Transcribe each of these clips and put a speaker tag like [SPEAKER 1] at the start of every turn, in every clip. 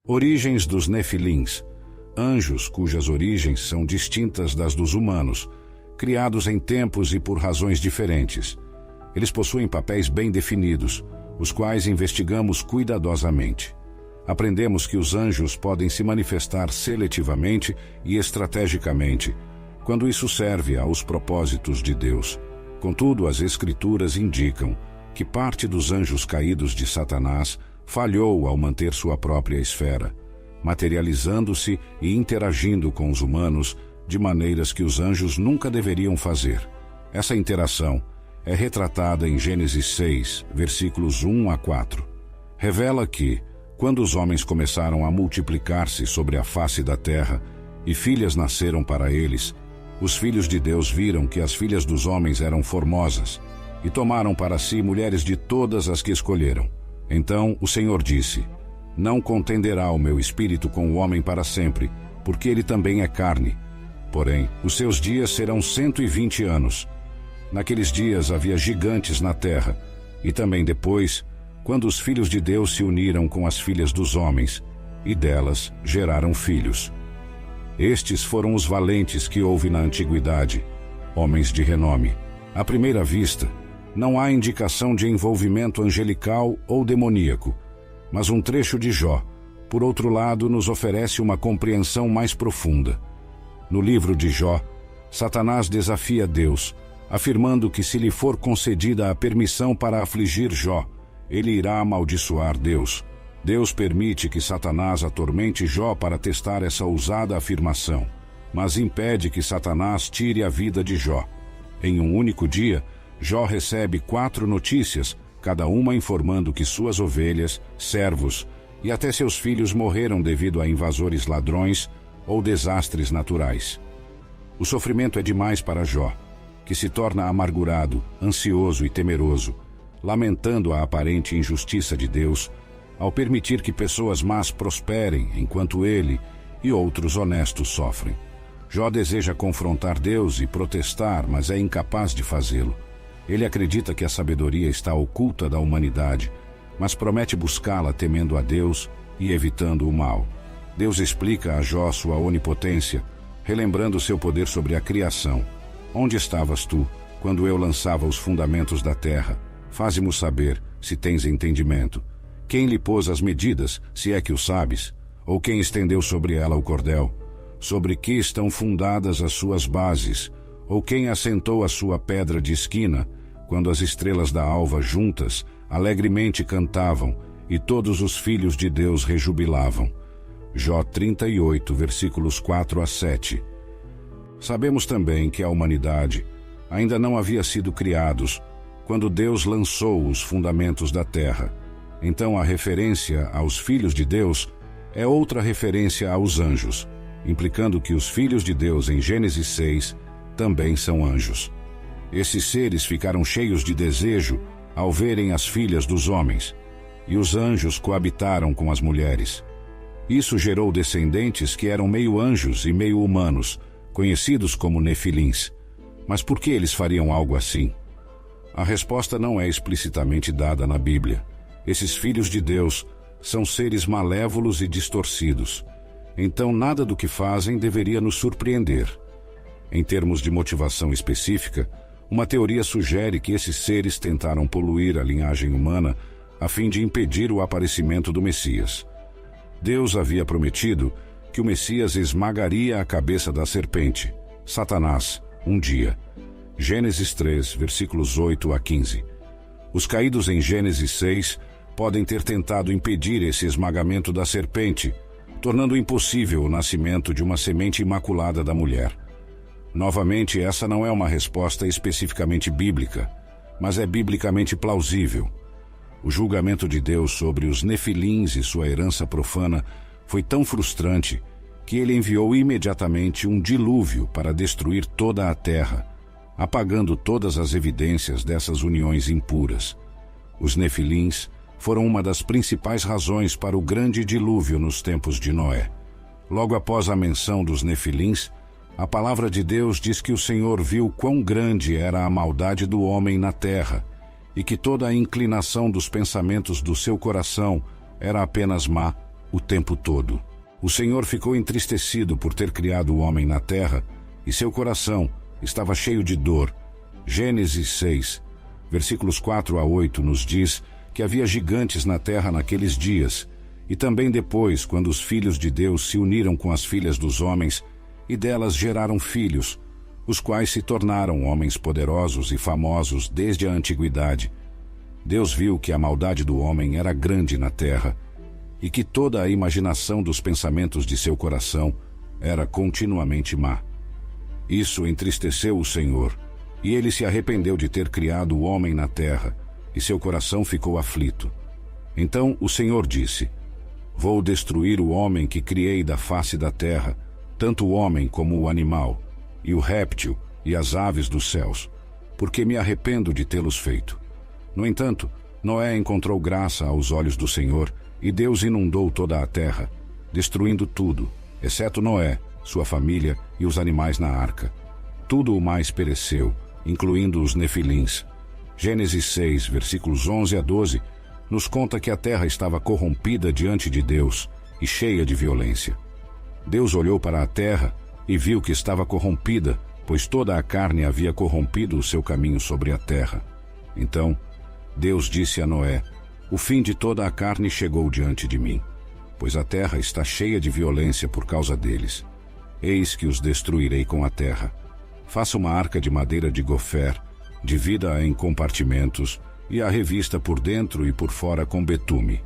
[SPEAKER 1] Origens dos Nefilins. Anjos cujas origens são distintas das dos humanos, criados em tempos e por razões diferentes. Eles possuem papéis bem definidos, os quais investigamos cuidadosamente. Aprendemos que os anjos podem se manifestar seletivamente e estrategicamente, quando isso serve aos propósitos de Deus. Contudo, as Escrituras indicam que parte dos anjos caídos de Satanás falhou ao manter sua própria esfera, materializando-se e interagindo com os humanos de maneiras que os anjos nunca deveriam fazer. Essa interação é retratada em Gênesis 6, versículos 1 a 4. Revela que, quando os homens começaram a multiplicar-se sobre a face da terra e filhas nasceram para eles, os filhos de Deus viram que as filhas dos homens eram formosas e tomaram para si mulheres de todas as que escolheram. Então o Senhor disse: Não contenderá o meu espírito com o homem para sempre, porque ele também é carne. Porém, os seus dias serão 120 anos. Naqueles dias havia gigantes na terra, e também depois, quando os filhos de Deus se uniram com as filhas dos homens, e delas geraram filhos. Estes foram os valentes que houve na antiguidade, homens de renome. À primeira vista, não há indicação de envolvimento angelical ou demoníaco, mas um trecho de Jó, por outro lado, nos oferece uma compreensão mais profunda. No livro de Jó, Satanás desafia Deus, afirmando que se lhe for concedida a permissão para afligir Jó, ele irá amaldiçoar Deus. Deus permite que Satanás atormente Jó para testar essa ousada afirmação, mas impede que Satanás tire a vida de Jó. Em um único dia, Jó recebe 4 notícias, cada uma informando que suas ovelhas, servos e até seus filhos morreram devido a invasores ladrões ou desastres naturais. O sofrimento é demais para Jó, que se torna amargurado, ansioso e temeroso, lamentando a aparente injustiça de Deus, ao permitir que pessoas más prosperem enquanto ele e outros honestos sofrem. Jó deseja confrontar Deus e protestar, mas é incapaz de fazê-lo. Ele acredita que a sabedoria está oculta da humanidade, mas promete buscá-la temendo a Deus e evitando o mal. Deus explica a Jó sua onipotência, relembrando seu poder sobre a criação. Onde estavas tu, quando eu lançava os fundamentos da terra? Faze-mo saber, se tens entendimento. Quem lhe pôs as medidas, se é que o sabes? Ou quem estendeu sobre ela o cordel? Sobre que estão fundadas as suas bases? Ou quem assentou a sua pedra de esquina, quando as estrelas da alva juntas alegremente cantavam e todos os filhos de Deus rejubilavam? Jó 38, versículos 4 a 7. Sabemos também que a humanidade ainda não havia sido criados quando Deus lançou os fundamentos da terra. Então a referência aos filhos de Deus é outra referência aos anjos, implicando que os filhos de Deus em Gênesis 6 também são anjos. Esses seres ficaram cheios de desejo ao verem as filhas dos homens, e os anjos coabitaram com as mulheres. Isso gerou descendentes que eram meio anjos e meio humanos, conhecidos como Nefilins. Mas por que eles fariam algo assim? A resposta não é explicitamente dada na Bíblia. Esses filhos de Deus são seres malévolos e distorcidos. Então nada do que fazem deveria nos surpreender. Em termos de motivação específica, uma teoria sugere que esses seres tentaram poluir a linhagem humana a fim de impedir o aparecimento do Messias. Deus havia prometido que o Messias esmagaria a cabeça da serpente, Satanás, um dia. Gênesis 3, versículos 8 a 15. Os caídos em Gênesis 6 podem ter tentado impedir esse esmagamento da serpente, tornando impossível o nascimento de uma semente imaculada da mulher. Novamente, essa não é uma resposta especificamente bíblica, mas é biblicamente plausível. O julgamento de Deus sobre os Nefilins e sua herança profana foi tão frustrante que ele enviou imediatamente um dilúvio para destruir toda a terra, apagando todas as evidências dessas uniões impuras. Os Nefilins foram uma das principais razões para o grande dilúvio nos tempos de Noé. Logo após a menção dos Nefilins, a palavra de Deus diz que o Senhor viu quão grande era a maldade do homem na terra e que toda a inclinação dos pensamentos do seu coração era apenas má o tempo todo. O Senhor ficou entristecido por ter criado o homem na terra, e seu coração estava cheio de dor. Gênesis 6, versículos 4 a 8 nos diz que havia gigantes na terra naqueles dias, e também depois, quando os filhos de Deus se uniram com as filhas dos homens, e delas geraram filhos, os quais se tornaram homens poderosos e famosos desde a antiguidade. Deus viu que a maldade do homem era grande na terra, e que toda a imaginação dos pensamentos de seu coração era continuamente má. Isso entristeceu o Senhor, e ele se arrependeu de ter criado o homem na terra, e seu coração ficou aflito. Então o Senhor disse: Vou destruir o homem que criei da face da terra, tanto o homem como o animal, e o réptil e as aves dos céus, porque me arrependo de tê-los feito. No entanto, Noé encontrou graça aos olhos do Senhor, e Deus inundou toda a terra, destruindo tudo, exceto Noé, sua família e os animais na arca. Tudo o mais pereceu, incluindo os nefilins. Gênesis 6, versículos 11 a 12, nos conta que a terra estava corrompida diante de Deus e cheia de violência. Deus olhou para a terra e viu que estava corrompida, pois toda a carne havia corrompido o seu caminho sobre a terra. Então, Deus disse a Noé: O fim de toda a carne chegou diante de mim, pois a terra está cheia de violência por causa deles. Eis que os destruirei com a terra. Faça uma arca de madeira de gofer, divida-a em compartimentos e a revista por dentro e por fora com betume.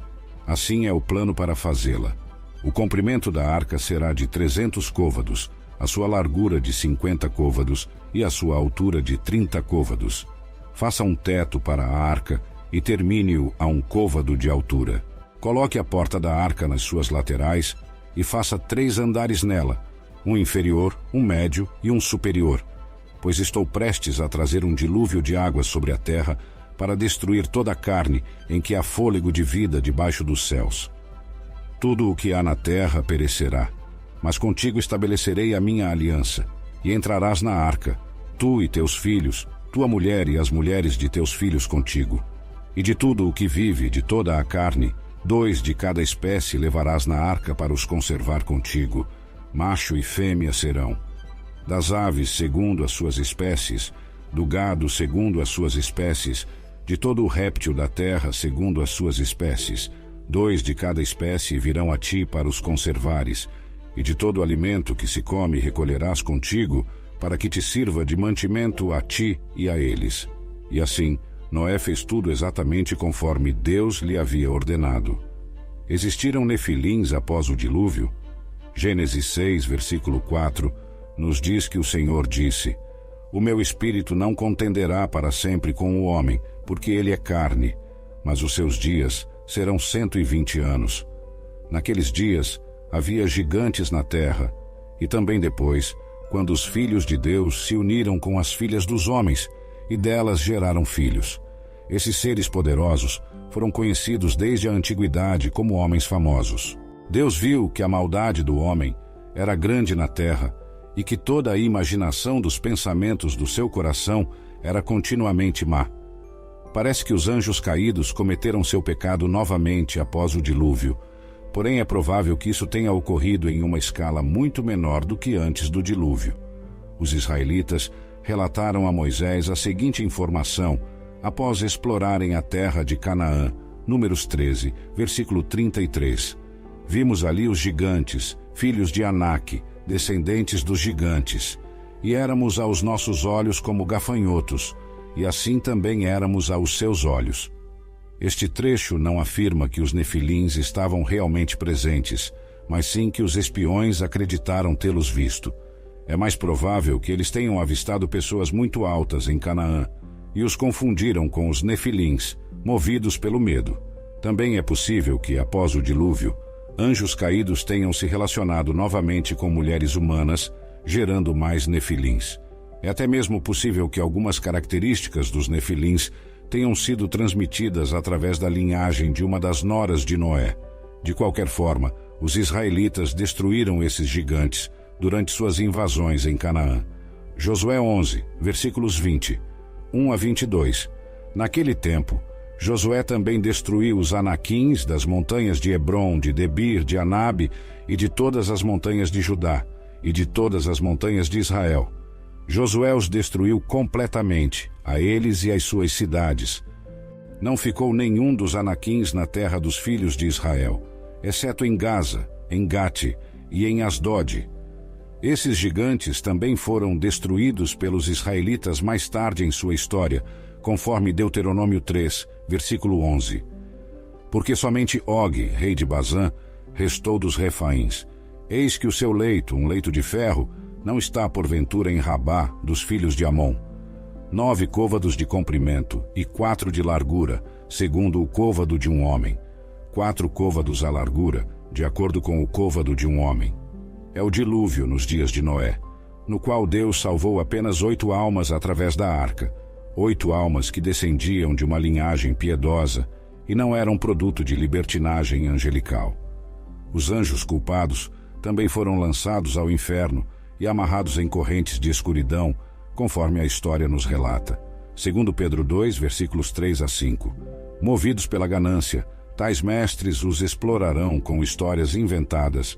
[SPEAKER 1] Assim é o plano para fazê-la. O comprimento da arca será de 300 côvados, a sua largura de 50 côvados e a sua altura de 30 côvados. Faça um teto para a arca e termine-o a 1 côvado de altura. Coloque a porta da arca nas suas laterais e faça 3 andares nela, um inferior, um médio e um superior, pois estou prestes a trazer um dilúvio de água sobre a terra para destruir toda a carne em que há fôlego de vida debaixo dos céus. Tudo o que há na terra perecerá, mas contigo estabelecerei a minha aliança, e entrarás na arca, tu e teus filhos, tua mulher e as mulheres de teus filhos contigo. E de tudo o que vive, de toda a carne, 2 de cada espécie levarás na arca para os conservar contigo, macho e fêmea serão. Das aves segundo as suas espécies, do gado segundo as suas espécies, de todo o réptil da terra segundo as suas espécies, 2 de cada espécie virão a ti para os conservares, e de todo alimento que se come recolherás contigo, para que te sirva de mantimento a ti e a eles. E assim, Noé fez tudo exatamente conforme Deus lhe havia ordenado. Existiram nefilins após o dilúvio? Gênesis 6, versículo 4, nos diz que o Senhor disse: O meu espírito não contenderá para sempre com o homem, porque ele é carne, mas os seus dias serão 120 anos. Naqueles dias havia gigantes na terra, e também depois, quando os filhos de Deus se uniram com as filhas dos homens, e delas geraram filhos. Esses seres poderosos foram conhecidos desde a antiguidade como homens famosos. Deus viu que a maldade do homem era grande na terra, e que toda a imaginação dos pensamentos do seu coração era continuamente má. Parece que os anjos caídos cometeram seu pecado novamente após o dilúvio, porém é provável que isso tenha ocorrido em uma escala muito menor do que antes do dilúvio. Os israelitas relataram a Moisés a seguinte informação após explorarem a terra de Canaã, Números 13, versículo 33. Vimos ali os gigantes, filhos de Anak, descendentes dos gigantes, e éramos aos nossos olhos como gafanhotos, e assim também éramos aos seus olhos. Este trecho não afirma que os nefilins estavam realmente presentes, mas sim que os espiões acreditaram tê-los visto. É mais provável que eles tenham avistado pessoas muito altas em Canaã e os confundiram com os nefilins, movidos pelo medo. Também é possível que, após o dilúvio, anjos caídos tenham se relacionado novamente com mulheres humanas, gerando mais nefilins. É até mesmo possível que algumas características dos nefilins tenham sido transmitidas através da linhagem de uma das noras de Noé. De qualquer forma, os israelitas destruíram esses gigantes durante suas invasões em Canaã. Josué 11, versículos 20, 1 a 22. Naquele tempo, Josué também destruiu os Anaquins das montanhas de Hebrom, de Debir, de Anabe e de todas as montanhas de Judá, e de todas as montanhas de Israel. Josué os destruiu completamente, a eles e às suas cidades. Não ficou nenhum dos Anaquins na terra dos filhos de Israel, exceto em Gaza, em Gate e em Asdod. Esses gigantes também foram destruídos pelos israelitas mais tarde em sua história, conforme Deuteronômio 3, versículo 11. Porque somente Og, rei de Bazã, restou dos Refaíns. Eis que o seu leito, um leito de ferro, não está porventura em Rabá, dos filhos de Amon. 9 côvados de comprimento e 4 de largura, segundo o côvado de um homem. 4 côvados a largura, de acordo com o côvado de um homem. É o dilúvio nos dias de Noé, no qual Deus salvou apenas 8 almas através da arca, 8 almas que descendiam de uma linhagem piedosa e não eram produto de libertinagem angelical. Os anjos culpados também foram lançados ao inferno e amarrados em correntes de escuridão, conforme a história nos relata. Segundo Pedro 2, versículos 3 a 5. Movidos pela ganância, tais mestres os explorarão com histórias inventadas.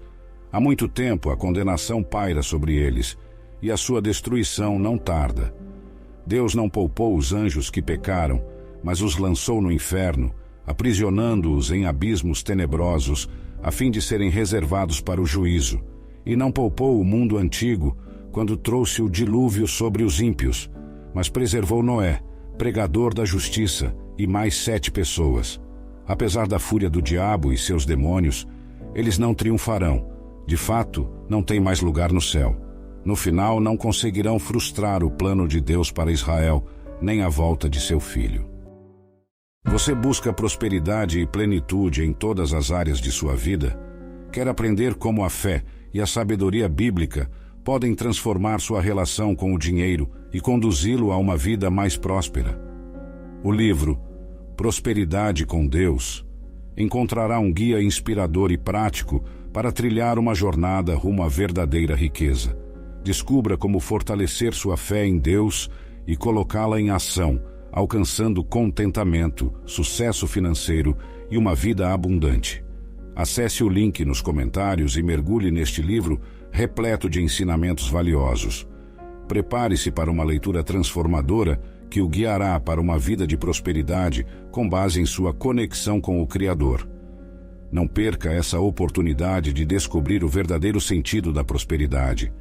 [SPEAKER 1] Há muito tempo a condenação paira sobre eles, e a sua destruição não tarda. Deus não poupou os anjos que pecaram, mas os lançou no inferno, aprisionando-os em abismos tenebrosos, a fim de serem reservados para o juízo. E não poupou o mundo antigo, quando trouxe o dilúvio sobre os ímpios, mas preservou Noé, pregador da justiça, e mais 7 pessoas. Apesar da fúria do diabo e seus demônios, eles não triunfarão. De fato, não têm mais lugar no céu. No final, não conseguirão frustrar o plano de Deus para Israel, nem a volta de seu filho. Você busca prosperidade e plenitude em todas as áreas de sua vida? Quer aprender como a fé e a sabedoria bíblica podem transformar sua relação com o dinheiro e conduzi-lo a uma vida mais próspera? O livro Prosperidade com Deus encontrará um guia inspirador e prático para trilhar uma jornada rumo à verdadeira riqueza. Descubra como fortalecer sua fé em Deus e colocá-la em ação, alcançando contentamento, sucesso financeiro e uma vida abundante. Acesse o link nos comentários e mergulhe neste livro repleto de ensinamentos valiosos. Prepare-se para uma leitura transformadora que o guiará para uma vida de prosperidade com base em sua conexão com o Criador. Não perca essa oportunidade de descobrir o verdadeiro sentido da prosperidade.